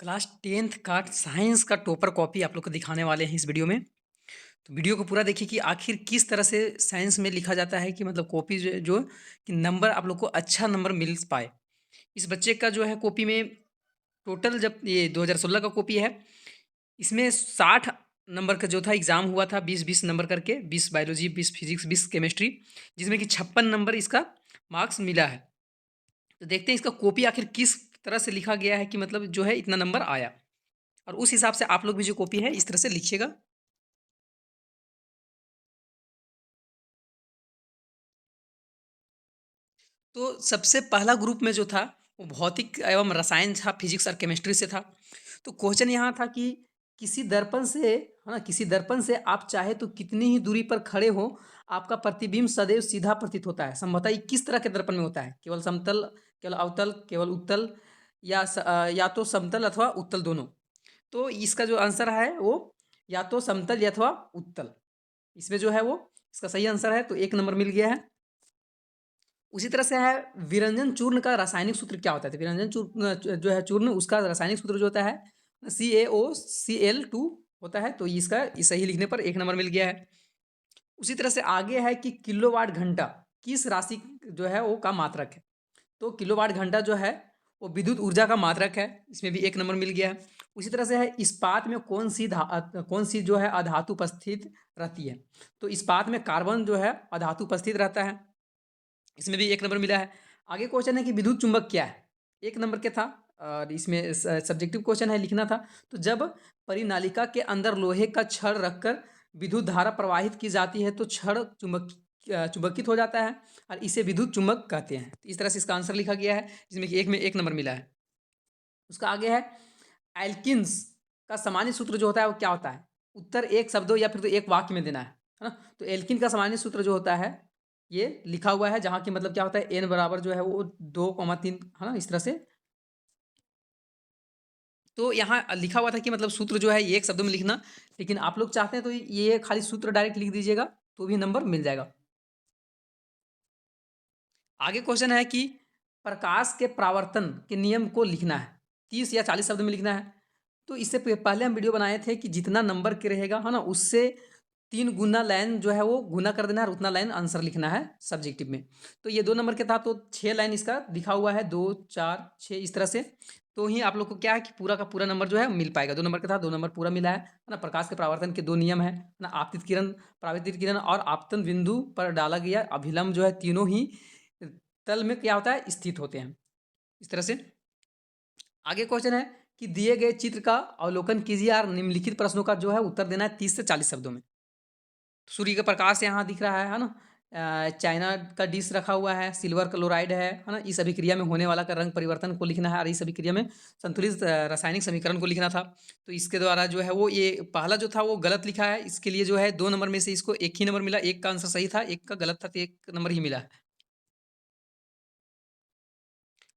Class 10th का science का topper copy आप लोग को दिखाने वाले हैं इस वीडियो में। तो वीडियो को पूरा देखिए कि आखिर किस तरह से साइंस में लिखा जाता है कि मतलब कॉपी जो कि नंबर आप लोग को अच्छा नंबर मिल पाए। इस बच्चे का जो है कॉपी में टोटल जब ये 2016 का कॉपी है, इसमें 60 नंबर का जो था एग्ज़ाम हुआ था, 20-20 नंबर करके, 20 बायोलॉजी, 20 फिज़िक्स, 20 केमिस्ट्री, जिसमें कि 56 नंबर इसका मार्क्स मिला है। तो देखते हैं इसका कॉपी आखिर किस तरह से लिखा गया है कि मतलब जो है इतना नंबर आया। और उस हिसाब से आप लोग भी जो कॉपी है इस तरह से लिखिएगा। तो सबसे पहला ग्रुप में जो था वो भौतिक एवं रसायन था, फिजिक्स और केमिस्ट्री से था। तो क्वेश्चन यहाँ था कि किसी दर्पण से, है ना, किसी दर्पण से आप चाहे तो कितनी ही दूरी पर खड़े हो, आपका प्रतिबिंब सदैव सीधा प्रतीत होता है। संभवतः ये किस तरह के दर्पण में होता है? केवल समतल, केवल अवतल, केवल उत्तल, या तो समतल अथवा उत्तल दोनों। तो इसका जो आंसर है वो या तो समतल या अथवा उत्तल। इसमें जो है वो इसका सही आंसर है, तो 1 नंबर मिल गया है। उसी तरह से है विरंजन चूर्ण का रासायनिक सूत्र क्या होता है? तो विरंजन चूर्ण जो है चूर्ण, उसका रासायनिक सूत्र जो होता है CaOCl2 होता है। तो इसका सही लिखने पर 1 नंबर मिल गया है। उसी तरह से आगे है कि किलोवाट घंटा किस राशि जो है वो का मात्रक है? तो किलोवाट घंटा जो है वो विद्युत ऊर्जा का मात्रक है। इसमें भी 1 नंबर मिल गया है। उसी तरह से है इस्पात में कौन सी जो है अधातु उपस्थित रहती है? तो इस्पात में कार्बन जो है अधातु उपस्थित रहता है। इसमें भी 1 नंबर मिला है। आगे क्वेश्चन है कि विद्युत चुंबक क्या है? 1 नंबर के था और इसमें सब्जेक्टिव क्वेश्चन है, लिखना था। तो जब परिनालिका के अंदर लोहे का छड़ रखकर विद्युत धारा प्रवाहित की जाती है तो छड़ चुंबकित हो जाता है और इसे विद्युत चुंबक कहते हैं। तो इस तरह से इसका आंसर लिखा गया है, जिसमें कि 1 में 1 नंबर मिला है। उसका आगे है एल्किन्स का सामान्य सूत्र जो होता है वो क्या होता है? उत्तर एक शब्दों या फिर तो एक वाक्य में देना है ना? तो एल्किन का सामान्य सूत्र जो होता है ये लिखा हुआ है, जहाँ की मतलब क्या होता है एन बराबर जो है वो 2,3, है ना, इस तरह से। तो यहाँ लिखा हुआ था कि मतलब सूत्र जो है ये एक शब्दों में लिखना, लेकिन आप लोग चाहते हैं तो ये खाली सूत्र डायरेक्ट लिख दीजिएगा तो भी नंबर मिल जाएगा। आगे क्वेश्चन है कि प्रकाश के परावर्तन के नियम को लिखना है, 30 या 40 शब्द में लिखना है। तो इससे पहले हम वीडियो बनाए थे कि जितना नंबर के रहेगा, है ना, उससे 3 गुना लाइन जो है वो गुना कर देना है और उतना लाइन आंसर लिखना है सब्जेक्टिव में। तो ये 2 नंबर के था तो 6 लाइन इसका लिखा हुआ है, 2, 4, 6 इस तरह से। तो ही आप लोग को क्या है कि पूरा का पूरा नंबर जो है मिल पाएगा। 2 नंबर का था, 2 नंबर पूरा मिला है ना। प्रकाश के परावर्तन के 2 नियम है ना, आपतित किरण, परावर्तित किरण और आपतन बिंदु पर डाला गया अभिलंब जो है तीनों ही तल में क्या होता है स्थित होते हैं। इस तरह से आगे क्वेश्चन है कि दिए गए चित्र का अवलोकन कीजिए और निम्नलिखित प्रश्नों का जो है उत्तर देना है 30 से 40 शब्दों में। सूर्य का प्रकाश यहाँ दिख रहा है ना। चाइना का डिश रखा हुआ है, सिल्वर क्लोराइड है ना। इस अभिक्रिया में होने वाला का रंग परिवर्तन को लिखना है और इस अभिक्रिया में संतुलित रासायनिक समीकरण को लिखना था। तो इसके द्वारा जो है वो ये पहला जो था वो गलत लिखा है। इसके लिए जो है 2 नंबर में से इसको 1 ही नंबर मिला, 1 का आंसर सही था, 1 का गलत था, तो 1 नंबर ही मिला है।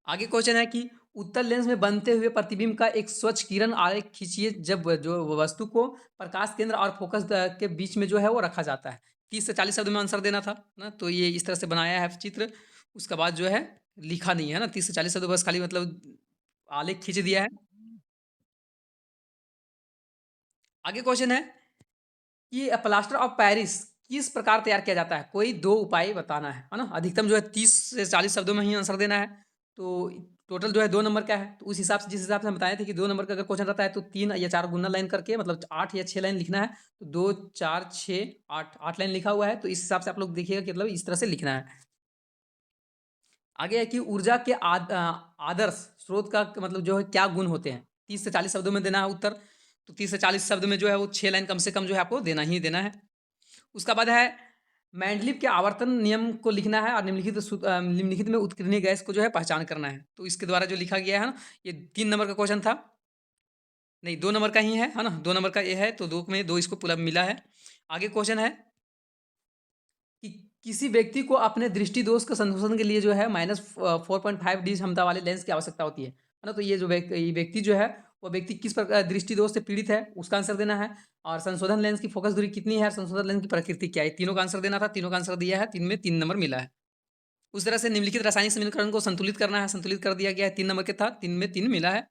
आगे क्वेश्चन है कि उत्तल लेंस में बनते हुए प्रतिबिंब का एक स्वच्छ किरण आरेख खींचिए जब जो वस्तु को प्रकाश केंद्र और फोकस के बीच में जो है वो रखा जाता है। 30 से 40 शब्द में आंसर देना था ना। तो ये इस तरह से बनाया है चित्र। उसके बाद जो है लिखा नहीं है ना, 30 से 40 शब्द बस खाली मतलब आलेख खींच दिया है। आगे क्वेश्चन है कि प्लास्टर ऑफ पेरिस किस प्रकार तैयार किया जाता है? कोई 2 उपाय बताना है ना? अधिकतम जो है 30 से 40 शब्दों में ही आंसर देना है। तो टोटल जो है 2 नंबर का है। तो उस हिसाब से, जिस हिसाब से हम बताए थे कि 2 नंबर का अगर क्वेश्चन रहता है तो 3 या 4 गुना लाइन करके मतलब 8 या 6 लाइन लिखना है। तो 2, 4, 6, 8, 8 लाइन लिखा हुआ है। तो इस हिसाब से आप लोग देखिएगा कि मतलब इस तरह से लिखना है। आगे है कि ऊर्जा के आदर्श स्रोत का मतलब जो है क्या गुण होते हैं? 30 से 40 शब्दों में देना है उत्तर। तो 30 से 40 शब्द में जो है वो 6 लाइन कम से कम जो है आपको देना ही देना है। उसका बाद है मैंडलीव के आवर्तन नियम को लिखना है और निम्नलिखित में उत्कीर्णीय गैस को जो है पहचान करना है। तो इसके द्वारा जो लिखा गया है ना, ये 3 नंबर का क्वेश्चन था। नहीं, 2 नंबर का ही है ना? 2 नंबर का ये है तो 2 में 2 इसको पूरा मिला है। आगे क्वेश्चन है कि किसी व्यक्ति को अपने दृष्टि दोष का संशोधन के लिए जो है -4.5 डी क्षमता वाले लेंस की आवश्यकता होती है ना? तो ये जो ये व्यक्ति जो है वो व्यक्ति किस प्रकार दृष्टि दोष से पीड़ित है उसका आंसर देना है। और संशोधन लेंस की फोकस दूरी कितनी है और संशोधन लेंस की प्रकृति क्या है, तीनों का आंसर देना था। तीनों का आंसर दिया है, 3 में 3 नंबर मिला है। उस तरह से निम्नलिखित रासायनिक समीकरण को संतुलित करना है, संतुलित कर दिया गया है, 3 नंबर के था, 3 में 3 मिला है।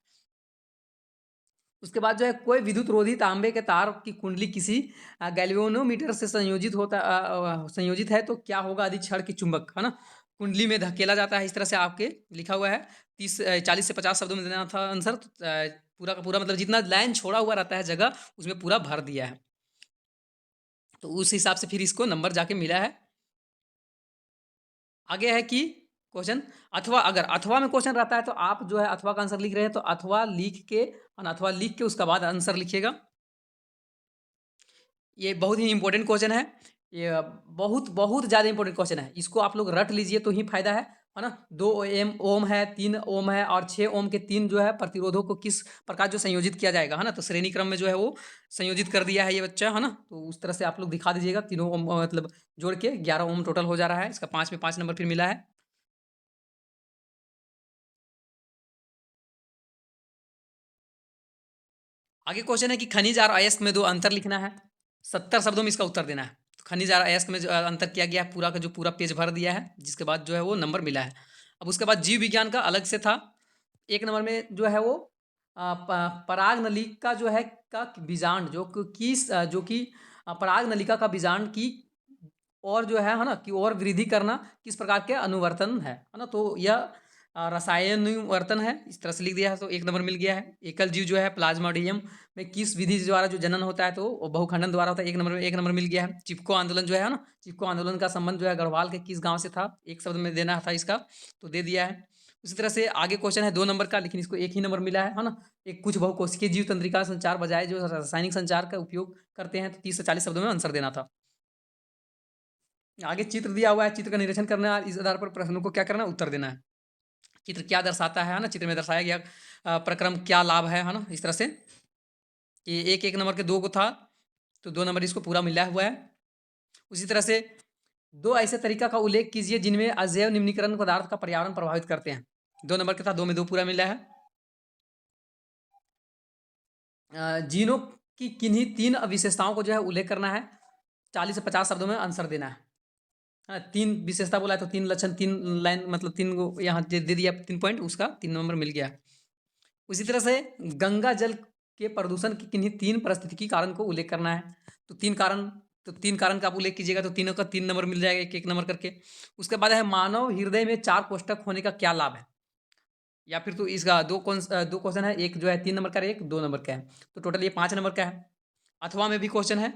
उसके बाद जो है कोई विद्युत रोधी तांबे के तार की कुंडली किसी गैल्वेनोमीटर से संयोजित है तो क्या होगा यदि क्षण की चुंबक, है ना, कुंडली में धकेला जाता है। इस तरह से आपके लिखा हुआ है। 40 से 50 शब्दों में देना था आंसर। तो पूरा का पूरा मतलब जितना लाइन छोड़ा हुआ रहता है जगह उसमें पूरा भर दिया है। तो उस हिसाब से फिर इसको नंबर जाके मिला है। आगे है कि क्वेश्चन अथवा, अगर अथवा में क्वेश्चन रहता है तो आप जो है अथवा का आंसर लिख रहे हैं तो अथवा लिख के, और अथवा लिख के उसके बाद आंसर लिखिएगा। ये बहुत ही इंपॉर्टेंट क्वेश्चन है। ये बहुत बहुत ज़्यादा इंपॉर्टेंट क्वेश्चन है। इसको आप लोग रट लीजिए तो ही फायदा है ना। 2 एम ओम है, 3 ओम है और 6 ओम के 3 जो है प्रतिरोधों को किस प्रकार जो संयोजित किया जाएगा, है ना। तो श्रेणी क्रम में जो है वो संयोजित कर दिया है ये बच्चा, है ना। तो उस तरह से आप लोग दिखा दीजिएगा। तीनों ओम मतलब जोड़ के 11 ओम टोटल हो जा रहा है। इसका 5 में 5 नंबर फिर मिला है। आगे क्वेश्चन है कि खनिज और अयस्क में दो अंतर लिखना है। 70 शब्दों में इसका उत्तर देना है। तो खनिज और अयस्क में जो अंतर किया गया है, पूरा का जो पूरा पेज भर दिया है, जिसके बाद जो है वो नंबर मिला है। अब उसके बाद जीव विज्ञान का अलग से था। एक नंबर में जो है वो पराग नलिका जो है का बीजांड जो कि पराग नलिका का बीजांड की और जो है ना, कि और वृद्धि करना किस प्रकार के अनुवर्तन है ना। तो यह रसायनुवर्तन है। इस तरह से लिख दिया है तो एक नंबर मिल गया है। एकल जीव जो है प्लाज्मोडियम में किस विधि द्वारा जो जनन होता है तो वो बहुखंडन द्वारा होता है। एक नंबर मिल गया है। चिपको आंदोलन जो है ना, चिपको आंदोलन का संबंध जो है गढ़वाल के किस गांव से था, एक शब्द में देना था इसका, तो दे दिया है। उसी तरह से आगे क्वेश्चन है 2 नंबर का, लेकिन इसको एक ही नंबर मिला है ना। एक कुछ बहुकोशिकीय जीव तंत्रिका संचार बजाय जो रासायनिक संचार का उपयोग करते हैं, तो 30 से 40 शब्दों में आंसर देना था। आगे चित्र दिया हुआ है, चित्र का निरीक्षण करना है, इस आधार पर प्रश्नों को क्या करना है, उत्तर देना है। चित्र क्या दर्शाता है ना, चित्र में दर्शाया गया प्रक्रम क्या लाभ है ना। इस तरह से ये एक एक नंबर के 2 को था तो 2 नंबर इसको पूरा मिला हुआ है। उसी तरह से 2 ऐसे तरीका का उल्लेख कीजिए जिनमें अजैव निम्नीकरण पदार्थ का पर्यावरण प्रभावित करते हैं। 2 नंबर के था, 2 में 2 पूरा मिला है। जीनों की किन्हीं 3 विशेषताओं को जो है उल्लेख करना है। 40 से 50 शब्दों में आंसर देना है। हाँ, 3 विशेषता बोला है तो 3 लक्षण, 3 लाइन मतलब 3 को यहाँ दे दिया 3 पॉइंट, उसका 3 नंबर मिल गया। उसी तरह से गंगा जल के प्रदूषण की किन्हीं 3 पारिस्थितिकी कारण को उल्लेख करना है। तो 3 कारण का आप उल्लेख कीजिएगा तो तीनों का 3 नंबर मिल जाएगा, एक एक नंबर करके। उसके बाद है मानव हृदय में 4 कोष्ठक होने का क्या लाभ है। या फिर तो इसका 2 क्वेश्चन है, एक जो है 3 नंबर का है, एक 2 नंबर का है, तो टोटल ये 5 नंबर का है। अथवा में भी क्वेश्चन है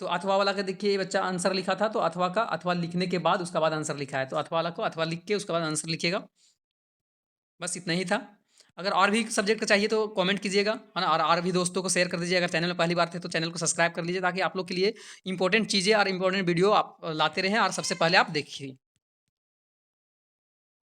तो अथवा वाला का देखिए, ये बच्चा आंसर लिखा था तो अथवा का अथवा लिखने के बाद उसका बाद आंसर लिखा है, तो अथवा वाला को अथवा लिख के उसके बाद आंसर लिखिएगा। बस इतना ही था। अगर और भी सब्जेक्ट का चाहिए तो कमेंट कीजिएगा, है ना। और भी दोस्तों को शेयर कर दीजिए। अगर चैनल में पहली बार थे तो चैनल को सब्सक्राइब कर लीजिए, ताकि आप लोग के लिए इंपॉर्टेंट चीज़ें और इंपॉर्टेंट वीडियो आप लाते रहें और सबसे पहले आप देखिए।